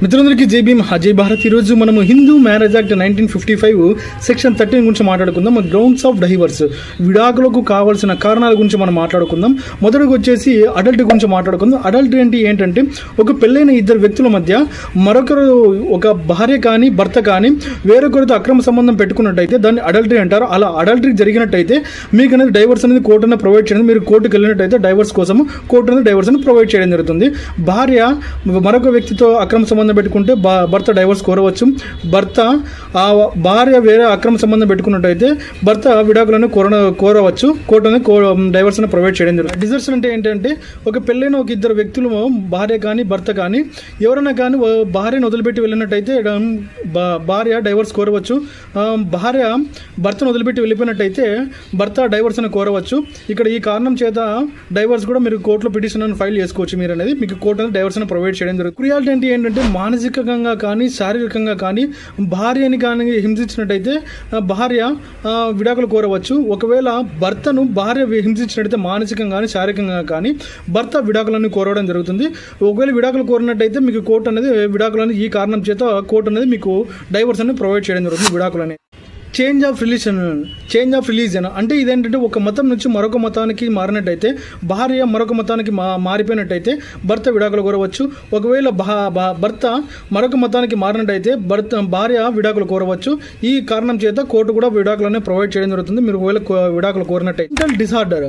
మిత్రులందరికీ జై భీమ్ జై భారత్. ఈరోజు మనము హిందూ మ్యారేజ్ యాక్ట్ 1955 సెక్షన్ 13 గురించి మాట్లాడుకుందాం. గ్రౌండ్స్ ఆఫ్ డైవర్స్, విడాకులకు కావాల్సిన కారణాల గురించి మనం మాట్లాడుకుందాం. మొదటిగా వచ్చేసి అడల్ట్ గురించి మాట్లాడుకుందాం. అడల్ట్ ఏంటంటే ఒక పెళ్ళైన ఇద్దరు వ్యక్తుల మధ్య మరొకరు, ఒక భార్య కానీ భర్త కానీ వేరొకరితో అక్రమ సంబంధం పెట్టుకున్నట్టయితే దాన్ని అడల్టరీ అంటారు. అలా అడల్టరీ జరిగినట్టయితే మీకు అనేది డైవర్స్ అనేది కోర్టు అనేది ప్రొవైడ్ చేయడం, మీరు కోర్టుకు వెళ్ళినట్టయితే డైవర్స్ కోసం కోర్టు అనేది డైవర్స్ అనేది ప్రొవైడ్ చేయడం జరుగుతుంది. భార్య మరొక వ్యక్తితో అక్రమ సంబంధం పెట్టుకుంటే భర్త డైవర్స్ కోరవచ్చు. భార్య వేరే అక్రమ సంబంధం పెట్టుకున్నట్టయితే భర్త విడాకులను కోరవచ్చు. కోర్టు అనేది డైవర్స్ అని ప్రొవైడ్ చేయడం జరుగుతుంది. డిజర్షన్ అంటే ఏంటంటే ఒక పెళ్ళైన ఒక ఇద్దరు వ్యక్తులు, భార్య కానీ భర్త కానీ ఎవరైనా కానీ భార్యను వదిలిపెట్టి వెళ్ళినట్టయితే భార్య డైవర్స్ కోరవచ్చు. భార్య భర్తను వదిలిపెట్టి వెళ్ళిపోయినట్టయితే భర్త డైవర్స్ అని కోరవచ్చు. ఇక్కడ ఈ కారణం చేత డైవర్స్ కూడా మీరు కోర్టులో పిటిషన్ అని ఫైల్ చేసుకోవచ్చు. మీరు అనేది మీకు కోర్టు అనేది డైవర్స్ అని ప్రొవైడ్ చేయడం జరుగుతుంది. క్రుయాలిటీ ఏంటంటే మానసికంగా కానీ శారీరకంగా కానీ భార్యని కానీ హింసించినట్టయితే భార్య విడాకులు కోరవచ్చు. ఒకవేళ భర్తను భార్య హింసించినట్టయితే మానసికంగా కానీ శారీరకంగా కానీ భర్త విడాకులను కోరడం జరుగుతుంది. ఒకవేళ విడాకులు కోరినట్టయితే మీకు కోర్టు అనేది విడాకులని ఈ కారణం చేత కోర్టు అనేది మీకు డైవర్స్ అనేది ప్రొవైడ్ చేయడం జరుగుతుంది. విడాకులని చేంజ్ ఆఫ్ రిలీజన్ అంటే ఇదేంటంటే ఒక మతం నుంచి మరొక మతానికి మారినట్టయితే, భార్య మరొక మతానికి మారిపోయినట్టయితే భర్త విడాకులు కోరవచ్చు. ఒకవేళ భర్త మరొక మతానికి మారినట్టయితే భార్య విడాకులు కోరవచ్చు. ఈ కారణం చేత కోర్టు కూడా విడాకులనే ప్రొవైడ్ చేయడం జరుగుతుంది. మీరు ఒకవేళ విడాకులు కోరినట్టయితే. మెంటల్ డిసార్డర్,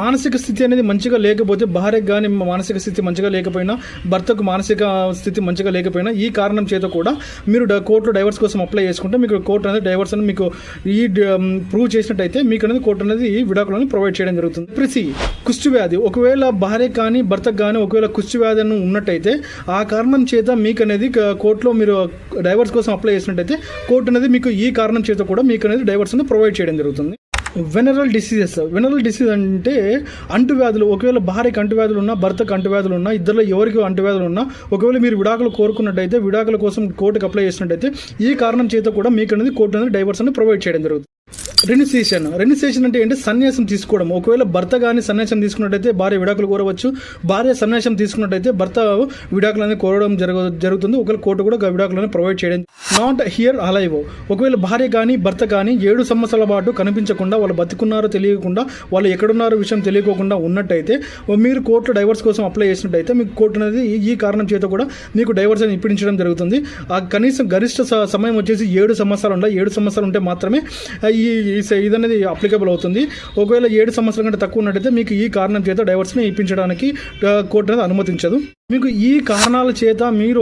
మానసిక స్థితి అనేది మంచిగా లేకపోతే, భార్యకు కానీ మానసిక స్థితి మంచిగా లేకపోయినా, భర్తకు మానసిక స్థితి మంచిగా లేకపోయినా, ఈ కారణం చేత కూడా మీరు కోర్టులో డైవర్స్ కోసం అప్లై చేసుకుంటే మీకు కోర్టు అనేది డైవర్స్ అని మీకు ఈ ప్రూవ్ చేసినట్టయితే మీకు అనేది కోర్టు అనేది విడాకులను ప్రొవైడ్ చేయడం జరుగుతుంది. ప్రిసి, కుష్టి వ్యాధి, ఒకవేళ భార్య కానీ భర్తకు కానీ ఒకవేళ కుష్టి వ్యాధి ఉన్నట్టయితే ఆ కారణం చేత మీకు అనేది కోర్టులో మీరు డైవర్స్ కోసం అప్లై చేసినట్టయితే కోర్టు అనేది మీకు ఈ కారణం చేత కూడా మీకు అనేది డైవర్స్ అనేది ప్రొవైడ్ చేయడం జరుగుతుంది. వెనరల్ డిసీజ్ అంటే అంటువ్యాధులు, ఒకవేళ భార్యకు అంటువ్యాధులు ఉన్నా భర్తకు అంటువ్యాధులు ఉన్నా, ఇద్దరిలో ఎవరికి అంటువ్యాధులు ఉన్నా, ఒకవేళ మీరు విడాకులు కోరుకున్నట్టయితే విడాకుల కోసం కోర్టుకు అప్లై చేసినట్టయితే ఈ కారణం చేత కూడా మీకు అనేది కోర్టు అనేది డైవర్స్ అనేది ప్రొవైడ్ చేయడం జరుగుతుంది. రెన్యున్సియేషన్ అంటే ఏంటంటే సన్యాసం తీసుకోవడం. ఒకవేళ భర్త కానీ సన్యాసం తీసుకున్నట్టయితే భార్య విడాకులు కోరవచ్చు. భార్య సన్యాసం తీసుకున్నట్టయితే భర్త విడాకులను కోరడం జరుగుతుంది. ఒకవేళ కోర్టు కూడా విడాకులను ప్రొవైడ్ చేయడం. నాట్ హియర్ అలైవ్, ఒకవేళ భార్య కానీ భర్త కానీ 7 సంవత్సరాల పాటు కనిపించకుండా, వాళ్ళు బతుకున్నారో తెలియకుండా, వాళ్ళు ఎక్కడున్నారో విషయం తెలియకోకుండా ఉన్నట్టయితే మీరు కోర్టులో డైవర్స్ కోసం అప్లై చేసినట్టయితే మీకు కోర్టు అనేది ఈ కారణం చేత కూడా మీకు డైవర్స్ అని ఇప్పించడం జరుగుతుంది. ఆ కనీసం గరిష్ట సమయం వచ్చేసి 7 సంవత్సరాలు ఉండాలి. 7 సంవత్సరాలు ఉంటే మాత్రమే ఇదనేది అప్లికబుల్ అవుతుంది. ఒకవేళ 7 సంవత్సరాల కంటే తక్కువ ఉన్నట్టయితే మీకు ఈ కారణం చేత డైవర్స్ని ఇప్పించడానికి కోర్టు అనేది అనుమతించదు. మీకు ఈ కారణాల చేత మీరు